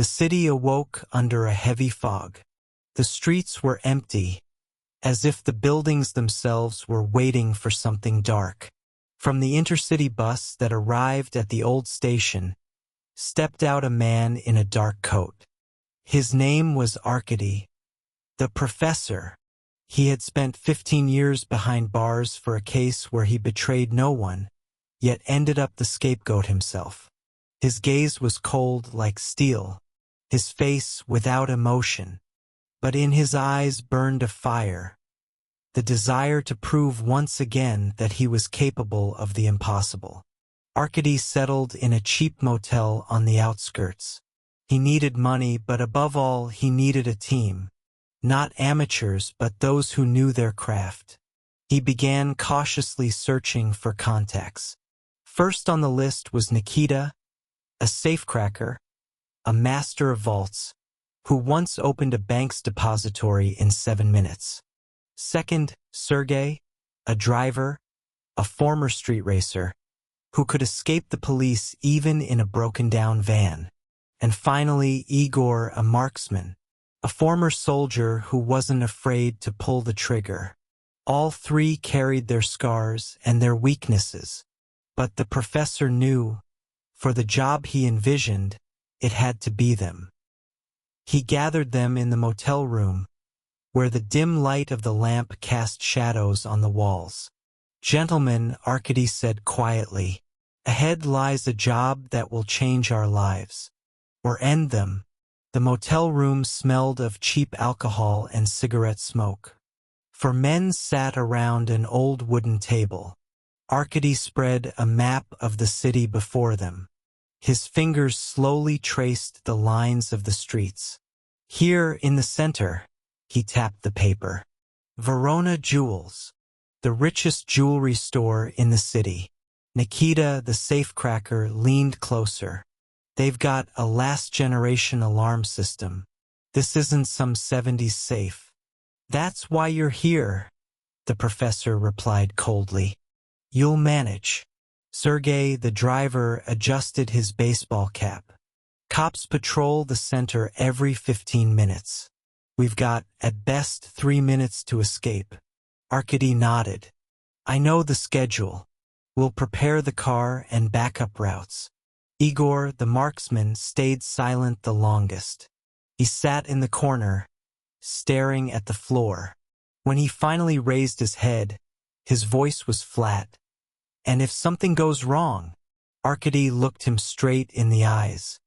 The city awoke under a heavy fog. The streets were empty, as if the buildings themselves were waiting for something dark. From the intercity bus that arrived at the old station, stepped out a man in a dark coat. His name was Arkady, the professor. He had spent 15 years behind bars for a case where he betrayed no one, yet ended up the scapegoat himself. His gaze was cold like steel, his face without emotion, but in his eyes burned a fire, the desire to prove once again that he was capable of the impossible. Arkady settled in a cheap motel on the outskirts. He needed money, but above all, he needed a team. Not amateurs, but those who knew their craft. He began cautiously searching for contacts. First on the list was Nikita, a safecracker, a master of vaults, who once opened a bank's depository in 7 minutes. Second, Sergey, a driver, a former street racer, who could escape the police even in a broken-down van. And finally, Igor, a marksman, a former soldier who wasn't afraid to pull the trigger. All three carried their scars and their weaknesses, but the professor knew, for the job he envisioned, it had to be them. He gathered them in the motel room, where the dim light of the lamp cast shadows on the walls. "Gentlemen," Arkady said quietly, "ahead lies a job that will change our lives. Or end them." The motel room smelled of cheap alcohol and cigarette smoke. Four men sat around an old wooden table. Arkady spread a map of the city before them. His fingers slowly traced the lines of the streets. Here in the center, he tapped the paper. Verona Jewels, the richest jewelry store in the city. Nikita, the safecracker, leaned closer. "They've got a last-generation alarm system. This isn't some 70s safe." "That's why you're here," the professor replied coldly. "You'll manage." Sergey, the driver, adjusted his baseball cap. "Cops patrol the center every 15 minutes. We've got, at best, 3 minutes to escape." Arkady nodded. "I know the schedule. We'll prepare the car and backup routes." Igor, the marksman, stayed silent the longest. He sat in the corner, staring at the floor. When he finally raised his head, his voice was flat. "And if something goes wrong?" Arkady looked him straight in the eyes.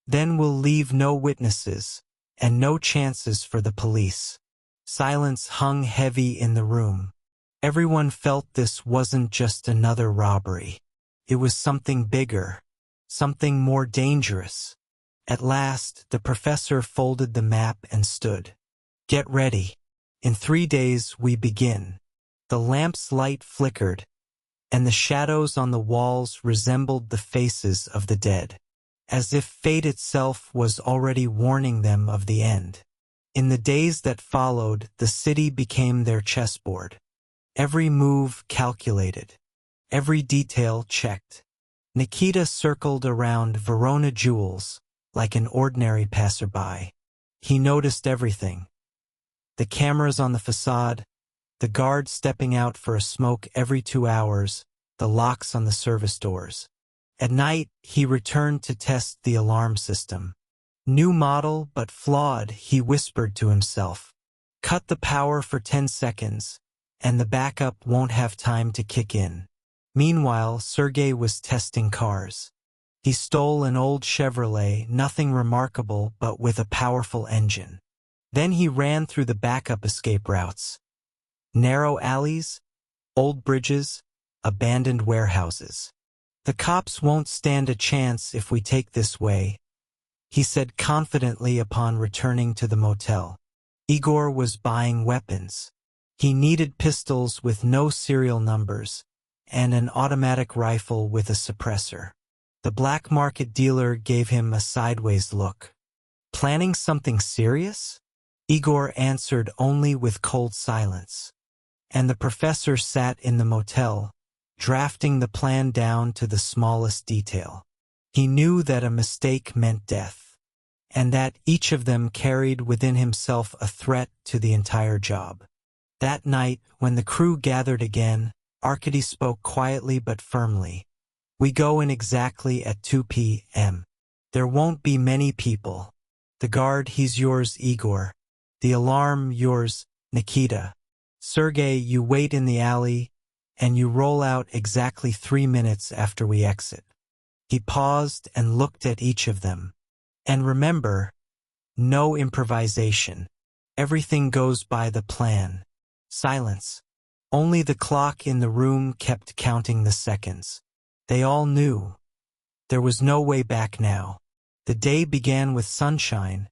"Then we'll leave no witnesses, and no chances for the police." Silence hung heavy in the room. Everyone felt this wasn't just another robbery. It was something bigger, something more dangerous. At last, the professor folded the map and stood. "Get ready. In 3 days we begin." The lamp's light flickered, and the shadows on the walls resembled the faces of the dead, as if fate itself was already warning them of the end. In the days that followed, the city became their chessboard. Every move calculated, every detail checked. Nikita circled around Verona Jewels like an ordinary passerby. He noticed everything. The cameras on the facade, the guard stepping out for a smoke every 2 hours, the locks on the service doors. At night, he returned to test the alarm system. "New model, but flawed," he whispered to himself. "Cut the power for 10 seconds, and the backup won't have time to kick in." Meanwhile, Sergey was testing cars. He stole an old Chevrolet, nothing remarkable but with a powerful engine. Then he ran through the backup escape routes. Narrow alleys, old bridges, abandoned warehouses. "The cops won't stand a chance if we take this way," he said confidently upon returning to the motel. Igor was buying weapons. He needed pistols with no serial numbers, and an automatic rifle with a suppressor. The black market dealer gave him a sideways look. "Planning something serious?" Igor answered only with cold silence. And the professor sat in the motel, drafting the plan down to the smallest detail. He knew that a mistake meant death. and that each of them carried within himself a threat to the entire job. That night, when the crew gathered again, Arkady spoke quietly but firmly. "We go in exactly at 2 p.m. There won't be many people. The guard, he's yours, Igor. The alarm, yours, Nikita. Sergei, you wait in the alley, and you roll out exactly 3 minutes after we exit." He paused and looked at each of them. "And remember, no improvisation. Everything goes by the plan." Silence. Only the clock in the room kept counting the seconds. They all knew. There was no way back now. The day began with sunshine,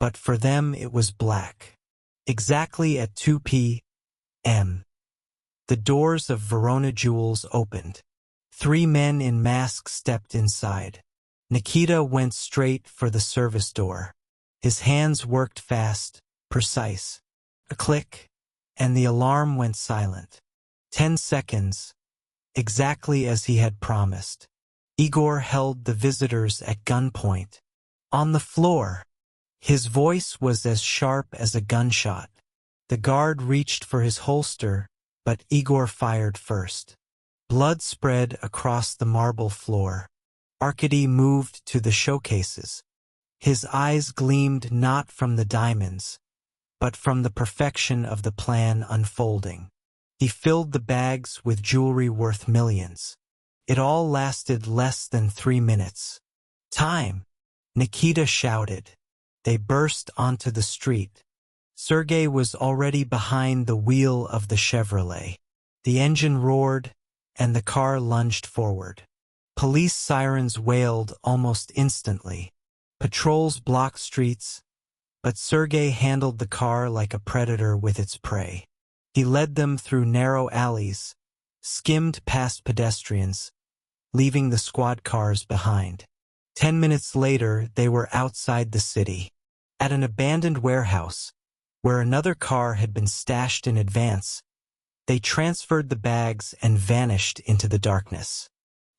but for them it was black. Exactly at 2 p.m. the doors of Verona Jewels opened. 3 men in masks stepped inside. Nikita went straight for the service door. His hands worked fast, precise. A click, and the alarm went silent. 10 seconds, exactly as he had promised. Igor held the visitors at gunpoint. On the floor. His voice was as sharp as a gunshot. The guard reached for his holster, but Igor fired first. Blood spread across the marble floor. Arkady moved to the showcases. His eyes gleamed not from the diamonds, but from the perfection of the plan unfolding. He filled the bags with jewelry worth millions. It all lasted less than 3 minutes. "Time!" Nikita shouted. They burst onto the street. Sergei was already behind the wheel of the Chevrolet. The engine roared, and the car lunged forward. Police sirens wailed almost instantly. Patrols blocked streets, but Sergei handled the car like a predator with its prey. He led them through narrow alleys, skimmed past pedestrians, leaving the squad cars behind. 10 minutes later, they were outside the city, at an abandoned warehouse, where another car had been stashed in advance. They transferred the bags and vanished into the darkness.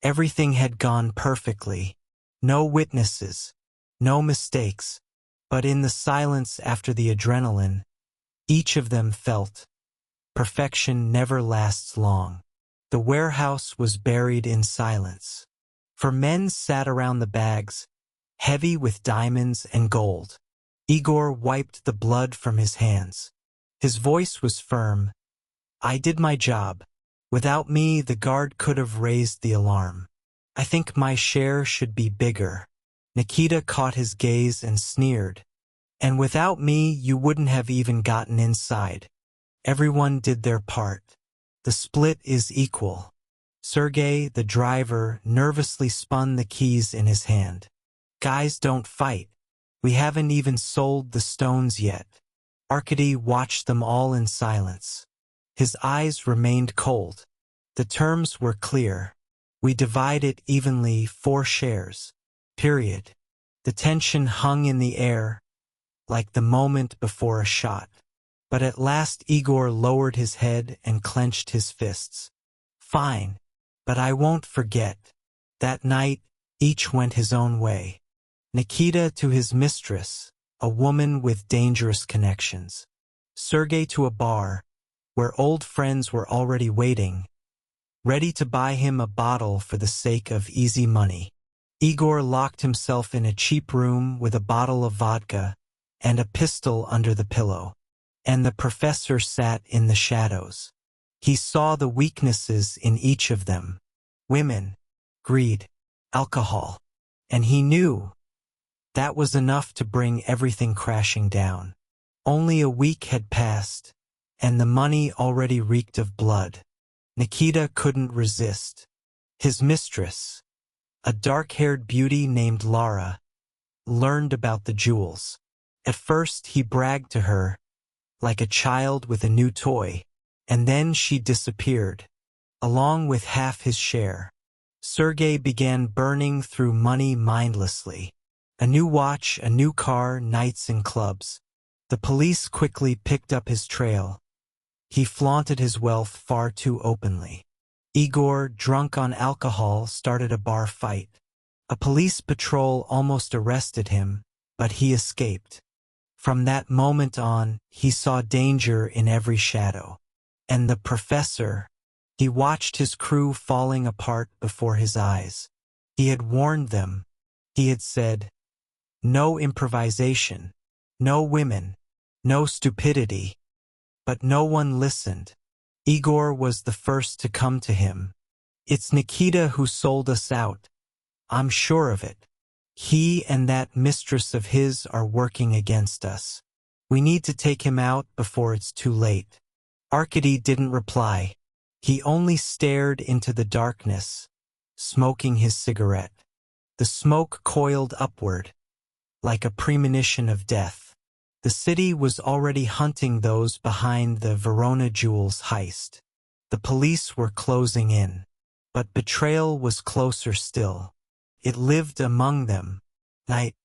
Everything had gone perfectly. No witnesses, no mistakes, but in the silence after the adrenaline, each of them felt perfection never lasts long. The warehouse was buried in silence. For men sat around the bags, heavy with diamonds and gold. Igor wiped the blood from his hands. His voice was firm. "I did my job. Without me, the guard could have raised the alarm. I think my share should be bigger." Nikita caught his gaze and sneered. "And without me, you wouldn't have even gotten inside. Everyone did their part. The split is equal." Sergei, the driver, nervously spun the keys in his hand. "Guys, don't fight. We haven't even sold the stones yet." Arkady watched them all in silence. His eyes remained cold. The terms were clear. "We divide it evenly, 4 shares. Period." The tension hung in the air, like the moment before a shot. But at last Igor lowered his head and clenched his fists. "Fine, but I won't forget." That night, each went his own way. Nikita to his mistress, a woman with dangerous connections. Sergei to a bar, where old friends were already waiting, ready to buy him a bottle for the sake of easy money. Igor locked himself in a cheap room with a bottle of vodka and a pistol under the pillow. And the professor sat in the shadows. He saw the weaknesses in each of them. Women, greed, alcohol. And he knew that was enough to bring everything crashing down. Only a week had passed, and the money already reeked of blood. Nikita couldn't resist. His mistress, a dark-haired beauty named Lara, learned about the jewels. At first he bragged to her, like a child with a new toy, and then she disappeared, along with half his share. Sergei began burning through money mindlessly. A new watch, a new car, nights in clubs. The police quickly picked up his trail. He flaunted his wealth far too openly. Igor, drunk on alcohol, started a bar fight. A police patrol almost arrested him, but he escaped. From that moment on, he saw danger in every shadow. And the professor, he watched his crew falling apart before his eyes. He had warned them. He had said, "No improvisation, no women, no stupidity." But no one listened. Igor was the first to come to him. "It's Nikita who sold us out. I'm sure of it. He and that mistress of his are working against us. We need to take him out before it's too late." Arkady didn't reply. He only stared into the darkness, smoking his cigarette. The smoke coiled upward, like a premonition of death. The city was already hunting those behind the Verona Jewels heist. The police were closing in. But betrayal was closer still. It lived among them. Night,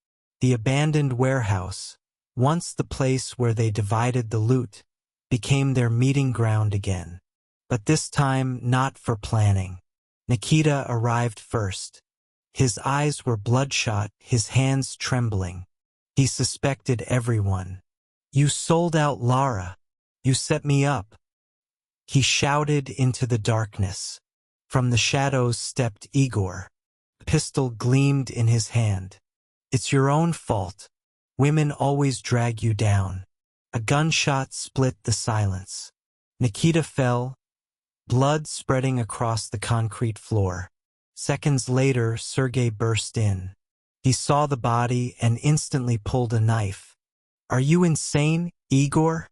the abandoned warehouse, once the place where they divided the loot, became their meeting ground again. But this time not for planning. Nikita arrived first. His eyes were bloodshot, his hands trembling. He suspected everyone. "You sold out Lara. You set me up." He shouted into the darkness. From the shadows stepped Igor. A pistol gleamed in his hand. "It's your own fault. Women always drag you down." A gunshot split the silence. Nikita fell, blood spreading across the concrete floor. Seconds later, Sergei burst in. He saw the body and instantly pulled a knife. "Are you insane, Igor?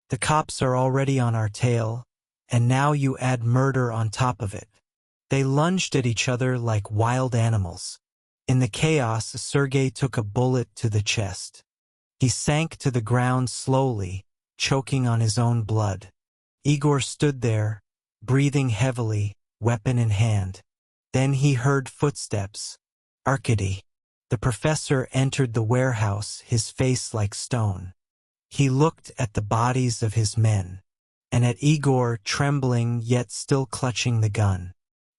The cops are already on our tail, and now you add murder on top of it." They lunged at each other like wild animals. In the chaos, Sergei took a bullet to the chest. He sank to the ground slowly, choking on his own blood. Igor stood there, breathing heavily, weapon in hand. Then he heard footsteps. Arkady. The professor entered the warehouse, his face like stone. He looked at the bodies of his men, and at Igor trembling yet still clutching the gun.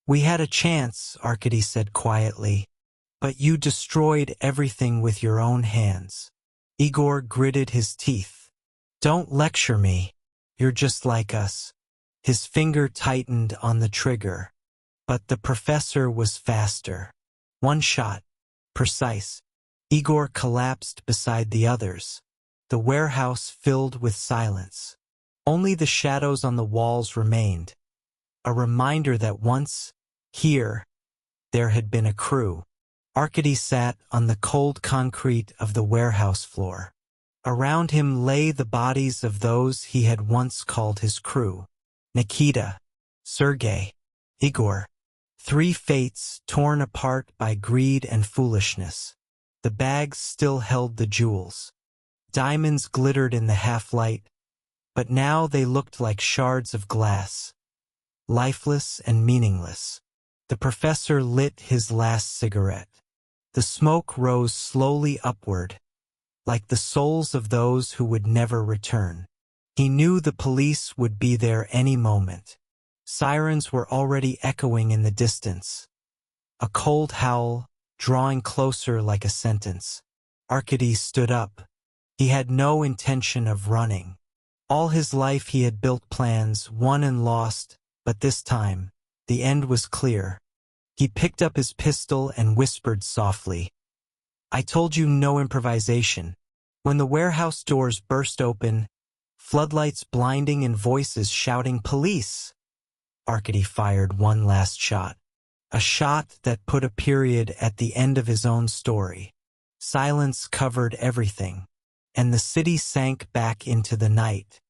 "We had a chance," Arkady said quietly, "but you destroyed everything with your own hands." Igor gritted his teeth. "Don't lecture me. You're just like us." His finger tightened on the trigger. But the professor was faster. One shot. Precise. Igor collapsed beside the others. The warehouse filled with silence. Only the shadows on the walls remained. A reminder that once, here, there had been a crew. Arkady sat on the cold concrete of the warehouse floor. Around him lay the bodies of those he had once called his crew. Nikita, Sergei, Igor. 3 fates torn apart by greed and foolishness. The bags still held the jewels. Diamonds glittered in the half-light, but now they looked like shards of glass, lifeless and meaningless. The professor lit his last cigarette. The smoke rose slowly upward, like the souls of those who would never return. He knew the police would be there any moment. Sirens were already echoing in the distance. A cold howl, drawing closer like a sentence. Arkady stood up. He had no intention of running. All his life he had built plans, won and lost, but this time, the end was clear. He picked up his pistol and whispered softly, "I told you no improvisation." When the warehouse doors burst open, floodlights blinding and voices shouting, "Police!" Arkady fired one last shot. A shot that put a period at the end of his own story. Silence covered everything, and the city sank back into the night.